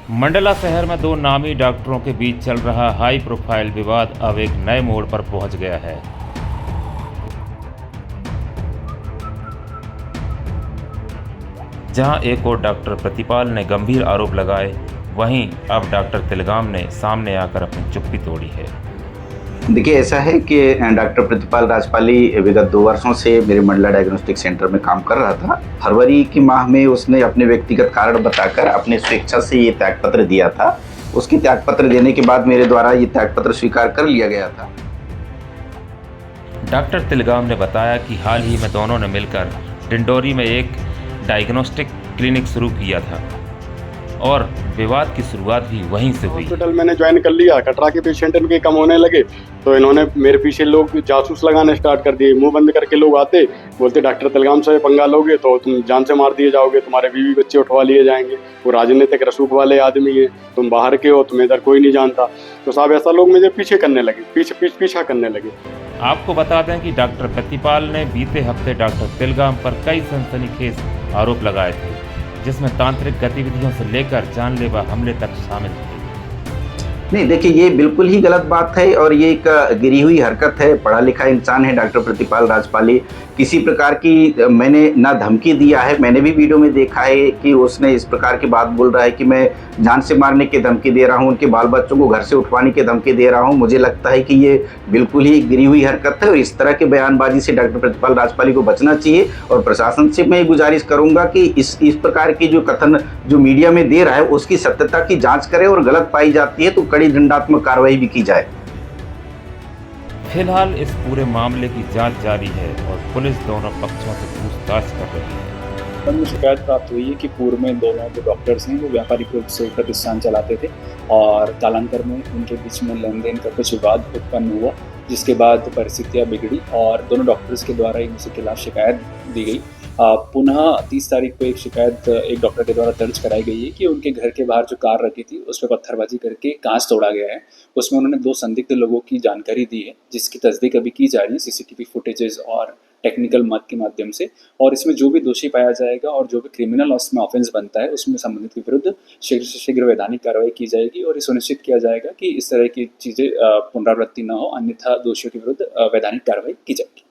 मंडला शहर में दो नामी डॉक्टरों के बीच चल रहा हाई प्रोफाइल विवाद अब एक नए मोड़ पर पहुंच गया है। जहां एक और डॉक्टर प्रतिपाल ने गंभीर आरोप लगाए, वहीं अब डॉक्टर तिलगाम ने सामने आकर अपनी चुप्पी तोड़ी है। देखिए, ऐसा है कि डॉक्टर प्रतिपाल राजपाली विगत 2 वर्षों से मेरे मंडला डायग्नोस्टिक सेंटर में काम कर रहा था। फरवरी के माह में उसने अपने व्यक्तिगत कारण बताकर अपने स्वेच्छा से ये त्यागपत्र दिया था। उसके त्यागपत्र देने के बाद मेरे द्वारा ये त्यागपत्र स्वीकार कर लिया गया था। डॉक्टर तिलगाम ने बताया कि हाल ही में दोनों ने मिलकर डिंडोरी में एक डायग्नोस्टिक क्लिनिक शुरू किया था और विवाद की शुरुआत भी वहीं से हुई। हॉस्पिटल मैंने ज्वाइन कर लिया, कटरा के पेशेंट इनके कम होने लगे तो इन्होंने मेरे पीछे लोग जासूस लगाने स्टार्ट कर दिए। मुंह बंद करके लोग आते, बोलते डॉक्टर तिलगाम से पंगा लोगे तो तुम जान से मार दिए जाओगे, तुम्हारे बीवी बच्चे उठवा लिए जाएंगे, वो राजनीतिक रसूख वाले आदमी है, तुम बाहर के हो, तुम्हें इधर कोई नहीं जानता। तो साहब ऐसा लोग मुझे पीछे करने लगे, पीछा करने लगे। आपको बता दें कि डॉक्टर प्रतिपाल ने बीते हफ्ते डॉक्टर तिलगाम पर कई सनसनीखेज आरोप लगाए थे, जिसमें तांत्रिक गतिविधियों से लेकर जानलेवा हमले तक शामिल थे। नहीं, देखिए, ये बिल्कुल ही गलत बात है और ये एक गिरी हुई हरकत है। पढ़ा लिखा इंसान है डॉक्टर प्रतिपाल राजपाली। किसी प्रकार की मैंने ना धमकी दिया है। मैंने भी वीडियो में देखा है कि उसने इस प्रकार की बात बोल रहा है कि मैं जान से मारने की धमकी दे रहा हूँ, उनके बाल बच्चों को घर से उठवाने की धमकी दे रहा हूँ। मुझे लगता है कि ये बिल्कुल ही गिरी हुई हरकत है और इस तरह के बयानबाजी से डॉक्टर प्रतिपाल राजपाली को बचना चाहिए। और प्रशासन से मैं गुजारिश करूँगा कि इस प्रकार की जो कथन जो मीडिया में दे रहा है उसकी सत्यता की जाँच करे और गलत पाई जाती है तो कड़ी दंडात्मक कार्रवाई भी की जाए। फिलहाल इस पूरे मामले की जांच जारी है और पुलिस दोनों पक्षों से पूछताछ कर रही है। हमें शिकायत प्राप्त हुई है कि पूर्व में दोनों जो डॉक्टर्स हैं वो व्यापारिक रूप से प्रतिष्ठान चलाते थे और कालांतर में उनके बीच में लेन देन का कुछ विवाद उत्पन्न हुआ, जिसके बाद परिस्थितियां बिगड़ी और दोनों डॉक्टर्स के द्वारा इनके खिलाफ शिकायत दी गई। पुनः 30 तारीख को एक शिकायत एक डॉक्टर के द्वारा दर्ज कराई गई है कि उनके घर के बाहर जो कार रखी थी उस पर पत्थरबाजी करके कांच तोड़ा गया है। उसमें उन्होंने 2 संदिग्ध लोगों की जानकारी दी है, जिसकी तस्दीक अभी की जा रही है सीसीटीवी फुटेजेस और टेक्निकल मद के माध्यम से। और इसमें जो भी दोषी पाया जाएगा और जो भी क्रिमिनल उसमें ऑफेंस बनता है उसमें संबंधित के विरुद्ध शीघ्र से शीघ्र वैधानिक कार्रवाई की जाएगी और ये सुनिश्चित किया जाएगा कि इस तरह की चीज़ें पुनरावृत्ति न हो, अन्यथा दोषियों के विरुद्ध वैधानिक कार्रवाई की जाएगी।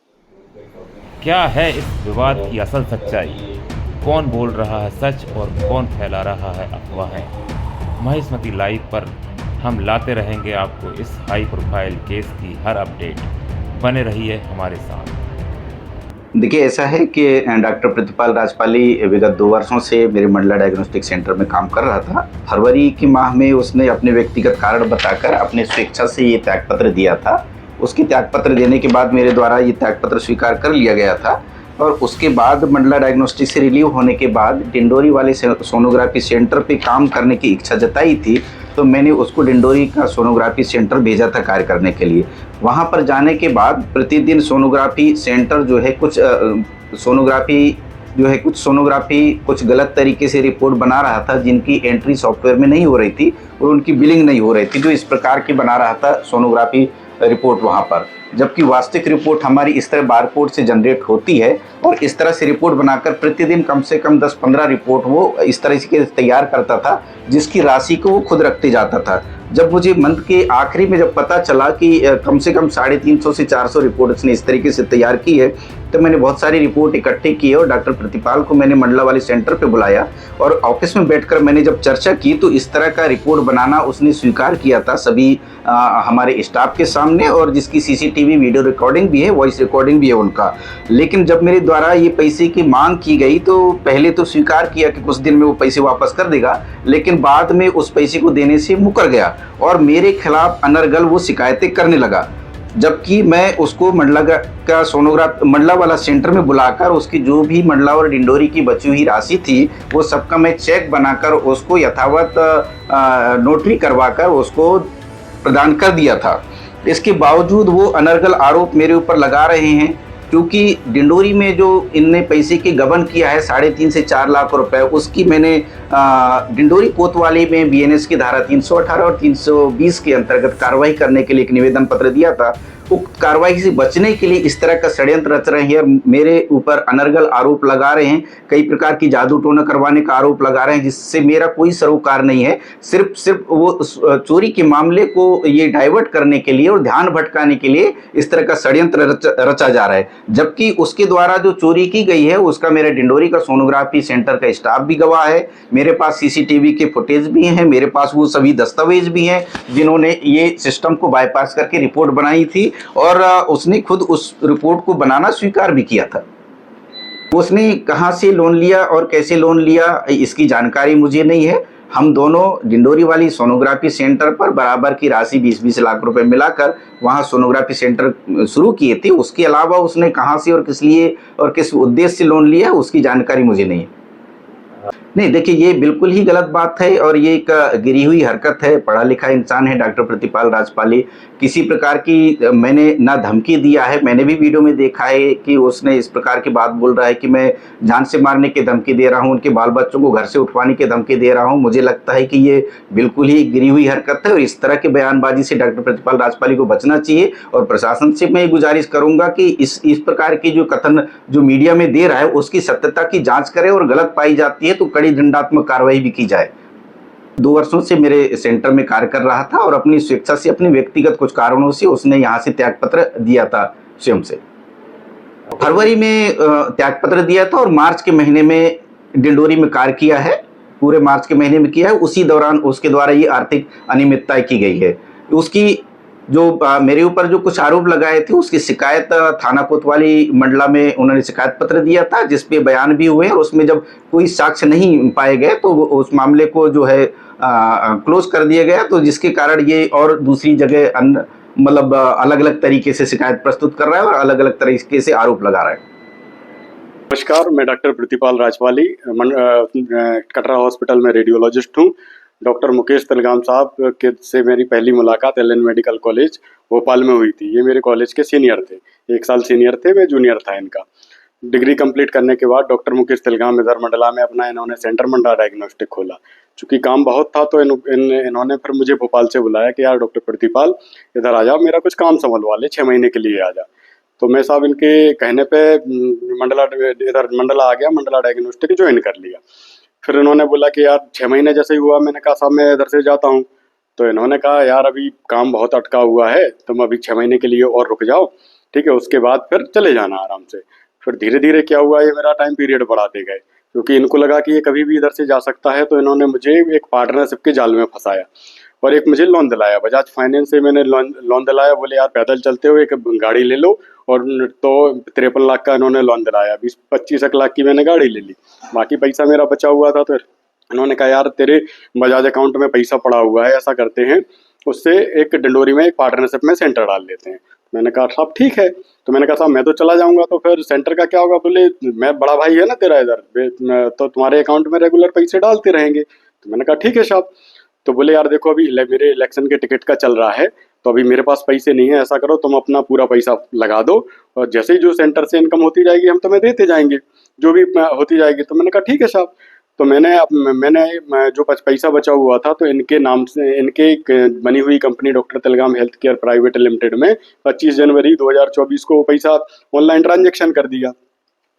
क्या है इस विवाद की असल सच्चाई? कौन बोल रहा है सच और कौन फैला रहा है अफवाहें? महिष्मती लाइव पर हम लाते रहेंगे आपको इस हाई प्रोफाइल केस की हर अपडेट। बने रहिए हमारे साथ। देखिए, ऐसा है कि डॉक्टर प्रतिपाल राजपाली विगत 2 वर्षों से मेरे मंडला डायग्नोस्टिक सेंटर में काम कर रहा था। फरवरी के माह में उसने अपने व्यक्तिगत कारण बताकर अपने स्वेच्छा से ये त्यागपत्र दिया था। उसके त्यागपत्र देने के बाद मेरे द्वारा ये त्यागपत्र स्वीकार कर लिया गया था और उसके बाद मंडला डायग्नोस्टिक से रिलीव होने के बाद डिंडोरी वाले सोनोग्राफी सेंटर पे काम करने की इच्छा जताई थी, तो मैंने उसको डिंडोरी का सोनोग्राफी सेंटर भेजा था कार्य करने के लिए। वहाँ पर जाने के बाद प्रतिदिन सोनोग्राफी सेंटर जो है कुछ सोनोग्राफी कुछ गलत तरीके से रिपोर्ट बना रहा था, जिनकी एंट्री सॉफ्टवेयर में नहीं हो रही थी और उनकी बिलिंग नहीं हो रही थी। जो इस प्रकार की बना रहा था सोनोग्राफी रिपोर्ट वहाँ पर, जबकि वास्तविक रिपोर्ट हमारी इस तरह बारकोड से जनरेट होती है और इस तरह से रिपोर्ट बनाकर प्रतिदिन कम से कम 10-15 रिपोर्ट वो इस तरह से तैयार करता था, जिसकी राशि को वो खुद रखते जाता था। जब मुझे मंथ के आखिरी में जब पता चला कि कम से कम 350 से 400 रिपोर्ट इसने इस तरीके से तैयार की है, तो मैंने बहुत सारी रिपोर्ट इकट्ठी की और डॉक्टर प्रतिपाल को मैंने मंडला वाले सेंटर पे बुलाया और ऑफिस में बैठकर मैंने जब चर्चा की तो इस तरह का रिपोर्ट बनाना उसने स्वीकार किया था सभी हमारे स्टाफ के सामने, और जिसकी सीसीटीवी वीडियो रिकॉर्डिंग भी है, वॉइस रिकॉर्डिंग भी है उनका। लेकिन जब मेरे द्वारा ये पैसे की मांग की गई तो पहले तो स्वीकार किया कि कुछ दिन में वो पैसे वापस कर देगा, लेकिन बाद में उस पैसे को देने से मुकर गया और मेरे खिलाफ अनर्गल वो शिकायतें करने लगा। जबकि मैं उसको मंडला वाला सेंटर में बुलाकर उसकी जो भी मंडला और डिंडोरी की बची हुई राशि थी वो सबका मैं चेक बनाकर उसको यथावत नोटरी करवाकर उसको प्रदान कर दिया था। इसके बावजूद वो अनर्गल आरोप मेरे ऊपर लगा रहे हैं, क्योंकि डिंडोरी में जो इनने पैसे की गबन किया है 3.5 से 4 लाख रुपए, उसकी मैंने डिंडोरी कोतवाली में बीएनएस की धारा 318 और 320 के अंतर्गत कार्रवाई करने के लिए एक निवेदन पत्र दिया था उक्त कार्रवाई से बचने के लिए इस तरह का षड्यंत्र रच रहे हैं, मेरे ऊपर अनर्गल आरोप लगा रहे हैं, कई प्रकार की जादू टोना करवाने का आरोप लगा रहे हैं, जिससे मेरा कोई सरोकार नहीं है। सिर्फ वो चोरी के मामले को ये डाइवर्ट करने के लिए और ध्यान भटकाने के लिए इस तरह का षड्यंत्र रचा जा रहा है, जबकि उसके द्वारा जो चोरी की गई है उसका मेरे डिंडोरी का सोनोग्राफी सेंटर का स्टाफ भी गवाह है, मेरे पास सीसीटीवी के फुटेज भी हैं, मेरे पास वो सभी दस्तावेज भी हैं जिन्होंने ये सिस्टम को बाईपास करके रिपोर्ट बनाई थी, और उसने खुद उस रिपोर्ट को बनाना स्वीकार भी किया था। उसने कहाँ से लोन लिया और कैसे लोन लिया इसकी जानकारी मुझे नहीं है। हम दोनों डिंडोरी वाली सोनोग्राफी सेंटर पर बराबर की राशि 20-20 लाख रुपए मिलाकर वहाँ सोनोग्राफी सेंटर शुरू किए थे। उसके अलावा उसने कहाँ से और किस लिए और किस उद्देश्य से लोन लिया उसकी जानकारी मुझे नहीं है। नहीं, देखिए ये बिल्कुल ही गलत बात है और ये एक गिरी हुई हरकत है। पढ़ा लिखा इंसान है डॉक्टर प्रतिपाल राजपाली, किसी प्रकार की मैंने ना धमकी दिया है। मैंने भी वीडियो में देखा है कि उसने इस प्रकार की बात बोल रहा है कि मैं जान से मारने की धमकी दे रहा हूँ, उनके बाल बच्चों को घर से उठवाने की धमकी दे रहा हूँ। मुझे लगता है कि ये बिल्कुल ही गिरी हुई हरकत है और इस तरह की बयानबाजी से डॉक्टर प्रतिपाल राजपाली को बचना चाहिए। और प्रशासन से मैं गुजारिश करूंगा कि इस प्रकार की जो कथन जो मीडिया में दे रहा है उसकी सत्यता की जाँच करे और गलत पाई जाती है तो कड़ी दंडात्मक कार्रवाई भी की जाए। 2 वर्षों से मेरे सेंटर में कार्य कर रहा था और अपनी स्वेच्छा से, अपने व्यक्तिगत कुछ कारणों से उसने यहाँ से त्यागपत्र दिया था स्वयं से। फरवरी में त्यागपत्र दिया था और मार्च के महीने में डिंडोरी में कार्य किया है, पूरे मार्च के महीने में किया है। उसी दौरान उसके द्वारा ये आर्थिक अनियमितता की गई है। उसकी जो मेरे ऊपर जो कुछ आरोप लगाए थे उसकी शिकायत थाना कोतवाली मंडला में उन्होंने शिकायत पत्र दिया था, जिसपे बयान भी हुए और उसमें जब कोई साक्ष्य नहीं पाए गए तो उस मामले को जो है क्लोज कर दिया गया। तो जिसके कारण ये और दूसरी जगह मतलब अलग अलग तरीके से शिकायत प्रस्तुत कर रहा है और अलग अलग तरीके से आरोप लगा रहा है। नमस्कार, मैं डॉक्टर प्रतिपाल राजपाली कटरा हॉस्पिटल में रेडियोलॉजिस्ट हूँ। डॉक्टर मुकेश तलगाम साहब के से मेरी पहली मुलाकात एलएन मेडिकल कॉलेज भोपाल में हुई थी। ये मेरे कॉलेज के सीनियर थे, 1 साल सीनियर थे, मैं जूनियर था इनका। डिग्री कंप्लीट करने के बाद डॉक्टर मुकेश तलगाम इधर मंडला में अपना इन्होंने सेंटर मंडला डायग्नोस्टिक खोला। चूँकि काम बहुत था तो इन्होंने फिर मुझे भोपाल से बुलाया कि यार डॉक्टर प्रतिपाल इधर आ जा, मेरा कुछ काम संभलवा ले, 6 महीने के लिए आ जा। तो मैं साहब इनके कहने पे इधर मंडला आ गया, मंडला डायग्नोस्टिक ज्वाइन कर लिया। फिर इन्होंने बोला कि यार 6 महीने जैसे ही हुआ, मैंने कहा साहब मैं इधर से जाता हूँ। तो इन्होंने कहा यार अभी काम बहुत अटका हुआ है, तुम अभी 6 महीने के लिए और रुक जाओ, ठीक है, उसके बाद फिर चले जाना आराम से। फिर धीरे धीरे क्या हुआ, ये मेरा टाइम पीरियड बढ़ाते गए क्योंकि इनको लगा कि ये कभी भी इधर से जा सकता है। तो इन्होंने मुझे एक पार्टनरशिप के जाल में फंसाया और एक मुझे लोन दिलाया, बजाज फाइनेंस से मैंने लोन दिलाया। बोले यार पैदल चलते हो, एक गाड़ी ले लो, और तो 53 लाख का इन्होंने लोन दिलाया। 20-25 लाख की मैंने गाड़ी ले ली, बाकी पैसा मेरा बचा हुआ था। तो इन्होंने कहा यार तेरे बजाज अकाउंट में पैसा पड़ा हुआ है, ऐसा करते हैं उससे एक डिंडोरी में एक पार्टनरशिप में सेंटर डाल लेते हैं। मैंने कहा साहब ठीक है। तो मैंने कहा साहब मैं तो चला जाऊंगा, तो फिर सेंटर का क्या होगा? बोले मैं बड़ा भाई है ना तेरा इधर, तो तुम्हारे अकाउंट में रेगुलर पैसे डालते रहेंगे। तो मैंने कहा ठीक है साहब। तो बोले यार देखो अभी मेरे इलेक्शन के टिकट का चल रहा है तो अभी मेरे पास पैसे नहीं है, ऐसा करो तुम अपना पूरा पैसा लगा दो और जैसे ही जो सेंटर से इनकम होती जाएगी हम तुम्हें देते जाएंगे, जो भी होती जाएगी। तो मैंने कहा ठीक है साहब। तो मैंने जो पैसा बचा हुआ था तो इनके नाम से, इनके बनी हुई company doctor Talgam health care private limited में 25 जनवरी 2024 को पैसा ऑनलाइन ट्रांजेक्शन कर दिया।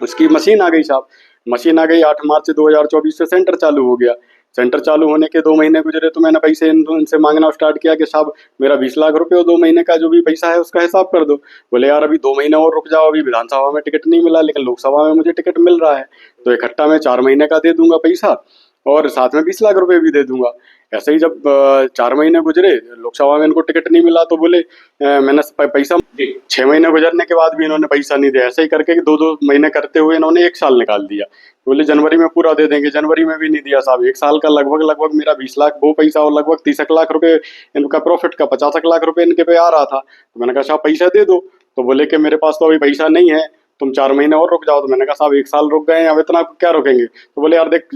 उसकी मशीन आ गई साहब, मशीन आ गई 8 मार्च 2024 से सेंटर चालू हो गया। सेंटर चालू होने के 2 महीने गुजरे तो मैंने पैसे इनसे मांगना स्टार्ट किया कि साहब मेरा 20 लाख रुपए और 2 महीने का जो भी पैसा है उसका हिसाब कर दो। बोले यार अभी 2 महीने और रुक जाओ, अभी विधानसभा में टिकट नहीं मिला लेकिन लोकसभा में मुझे टिकट मिल रहा है, तो इकट्ठा मैं 4 महीने का दे दूंगा पैसा और साथ में 20 लाख रुपए भी दे दूंगा। ऐसे ही जब 4 महीने गुजरे, लोकसभा में इनको टिकट नहीं मिला तो बोले मैंने पैसा 6 महीने गुजरने के बाद भी इन्होंने पैसा नहीं दिया। ऐसे ही करके 2-2 महीने करते हुए इन्होंने 1 साल निकाल दिया। बोले जनवरी में पूरा दे देंगे, जनवरी में भी नहीं दिया साहब। 1 साल का लगभग मेरा 20 लाख वो पैसा और लगभग 30 लाख रुपए इनका प्रॉफिट का 50 लाख रुपए इनके पे आ रहा था। तो मैंने कहा साहब पैसा दे दो। तो बोले कि मेरे पास तो अभी पैसा नहीं है, तुम 4 महीने और रुक जाओ। तो मैंने कहा साहब 1 साल रुक गए, अब इतना क्या रुकेंगे? तो बोले यार देख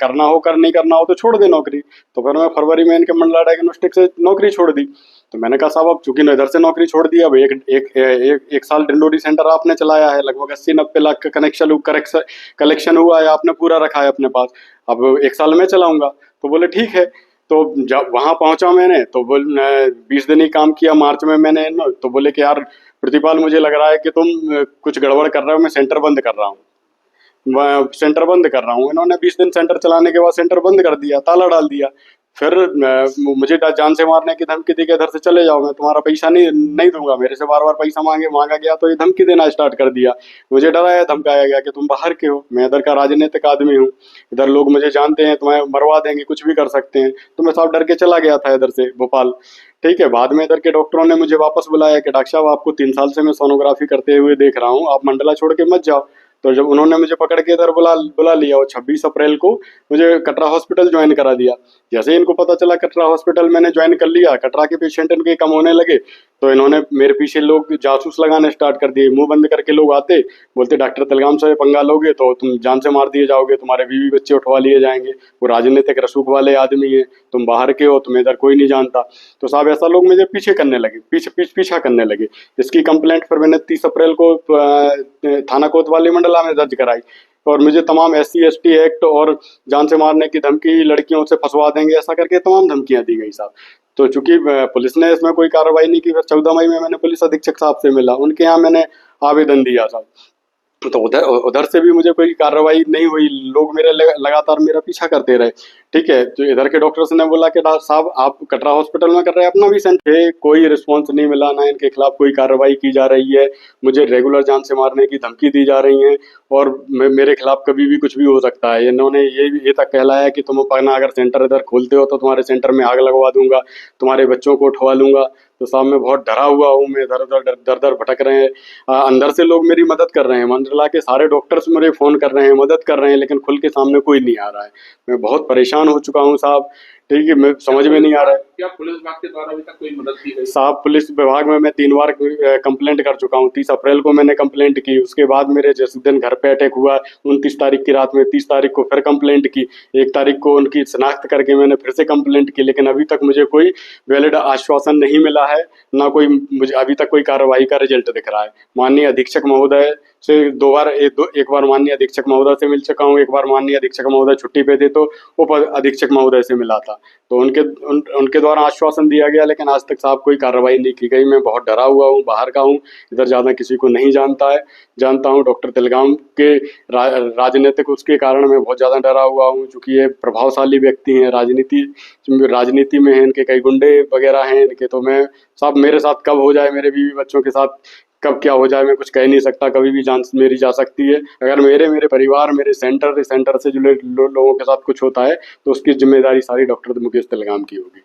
करना हो कर, नहीं करना हो तो छोड़ दे नौकरी। तो फिर मैं फरवरी में इनके मंडला डायग्नोस्टिक से नौकरी छोड़ दी। तो मैंने कहा साहब अब चूंकि इधर से नौकरी छोड़ दी, अब एक साल डिंडोरी सेंटर आपने चलाया है, लगभग 80-90 लाख का कलेक्शन हुआ है, आपने पूरा रखा है अपने पास, अब 1 साल में चलाऊंगा। तो बोले ठीक है। तो जब वहाँ पहुंचा मैंने तो 20 दिन ही काम किया। मार्च में मैंने तो बोले कि यार प्रतिपाल, मुझे लग रहा है कि तुम कुछ गड़बड़ कर रहे हो, मैं सेंटर बंद कर रहा हूँ। मैं सेंटर बंद कर रहा हूँ। इन्होंने 20 दिन सेंटर चलाने के बाद सेंटर बंद कर दिया, ताला डाल दिया। फिर मुझे जान से मारने की धमकी दी कि इधर से चले जाओ, मैं तुम्हारा पैसा नहीं दूंगा। मेरे से बार बार पैसा मांगा गया तो ये धमकी देना स्टार्ट कर दिया। मुझे डराया धमकाया गया कि तुम बाहर के हो, मैं इधर का राजनीतिक आदमी हूँ, इधर लोग मुझे जानते हैं, तुम्हें मरवा देंगे, कुछ भी कर सकते हैं। तो मैं साफ डर के चला गया था इधर से भोपाल। ठीक है, बाद में इधर के डॉक्टरों ने मुझे वापस बुलाया कि डॉक्टर साहब, आपको 3 साल से मैं सोनोग्राफी करते हुए देख रहा हूँ, आप मंडला छोड़ के मत जाओ। तो जब उन्होंने मुझे पकड़ के इधर बुला लिया और 26 अप्रैल को मुझे कटरा हॉस्पिटल ज्वाइन करा दिया। जैसे ही इनको पता चला कटरा हॉस्पिटल मैंने ज्वाइन कर लिया, कटरा के पेशेंट इनके कम होने लगे, तो इन्होंने मेरे पीछे लोग जासूस लगाने स्टार्ट कर दिए। मुंह बंद करके लोग आते, बोलते डॉक्टर तलगाम से पंगा लोगे तो तुम जान से मार दिए जाओगे, तुम्हारे बीवी बच्चे उठवा लिए जाएंगे, वो राजनीतिक रसूख वाले आदमी है, तुम बाहर के हो, तुम्हें इधर कोई नहीं जानता। तो साहब ऐसा लोग मुझे पीछे करने लगे, पीछा करने लगे। इसकी कंप्लेंट फिर मैंने 30 अप्रैल को थाना कोतवाली मंडला में दर्ज कराई और मुझे तमाम SC ST एक्ट और जान से मारने की धमकी, लड़कियों से फंसवा देंगे, ऐसा करके तमाम धमकियां दी गई साहब। तो चूंकि पुलिस ने इसमें कोई कार्रवाई नहीं की, फिर 14 मई में मैंने पुलिस अधीक्षक साहब से मिला, उनके यहाँ मैंने आवेदन दिया साहब। तो उधर से भी मुझे कोई कार्रवाई नहीं हुई, लोग मेरे लगातार मेरा पीछा करते रहे। ठीक है, तो इधर के डॉक्टर्स ने बोला कि डॉक्टर साहब आप कटरा हॉस्पिटल में कर रहे हैं अपना भी सेंटर, कोई रिस्पॉन्स नहीं मिला, ना इनके खिलाफ कोई कार्रवाई की जा रही है, मुझे रेगुलर जान से मारने की धमकी दी जा रही है और मेरे खिलाफ कभी भी कुछ भी हो सकता है। इन्होंने ये तक कहलाया कि तुम अपना अगर सेंटर इधर खोलते हो तो तुम्हारे सेंटर में आग लगवा दूंगा, तुम्हारे बच्चों को उठवा लूंगा। तो साहब मैं बहुत डरा हुआ हूँ, मैं दर भटक रहे हैं। अंदर से लोग मेरी मदद कर रहे हैं, मंडला के सारे डॉक्टर्स मुझे फ़ोन कर रहे हैं, मदद कर रहे हैं, लेकिन खुल के सामने कोई नहीं आ रहा है। मैं बहुत परेशान हो चुका हूँ साहब। ठीक है, मैं समझ में नहीं आ रहा है। क्या पुलिस विभाग के द्वारा अभी तक कोई मदद की गई? साहब पुलिस विभाग में मैं 3 बार कंप्लेंट कर चुका हूँ। 30 अप्रैल को मैंने कंप्लेंट की, उसके बाद मेरे जिस दिन घर पे अटैक हुआ 29 तारीख की रात में, 30 तारीख को फिर कंप्लेंट की, 1 तारीख को उनकी शनाख्त करके मैंने फिर से कंप्लेंट की, लेकिन अभी तक मुझे कोई वैलिड आश्वासन नहीं मिला है, ना कोई मुझे अभी तक कोई कार्रवाई का रिजल्ट दिख रहा है। माननीय अधीक्षक महोदय से एक बार माननीय अधीक्षक महोदय से मिल चुका हूँ, एक बार माननीय अधीक्षक महोदय छुट्टी पे थे तो उप अधीक्षक महोदय से मिला था, तो उनके द्वारा आश्वासन दिया गया, लेकिन आज तक साहब कोई कार्रवाई नहीं की गई। मैं बहुत डरा हुआ हूँ, बाहर का हूँ, इधर ज़्यादा किसी को नहीं जानता हूँ। डॉक्टर तिलगाम के राजनीतिक उसके कारण मैं बहुत ज़्यादा डरा हुआ हूँ, चूँकि ये प्रभावशाली व्यक्ति हैं, राजनीति में हैं, इनके कई गुंडे वगैरह हैं इनके। तो मैं साहब मेरे साथ कब हो जाए, मेरे बीवी बच्चों के साथ कब क्या हो जाए मैं कुछ कह नहीं सकता, कभी भी जान मेरी जा सकती है। अगर मेरे परिवार, मेरे सेंटर से जुड़े लोगों के साथ कुछ होता है तो उसकी जिम्मेदारी सारी डॉक्टर मुकेश तिलगाम की होगी।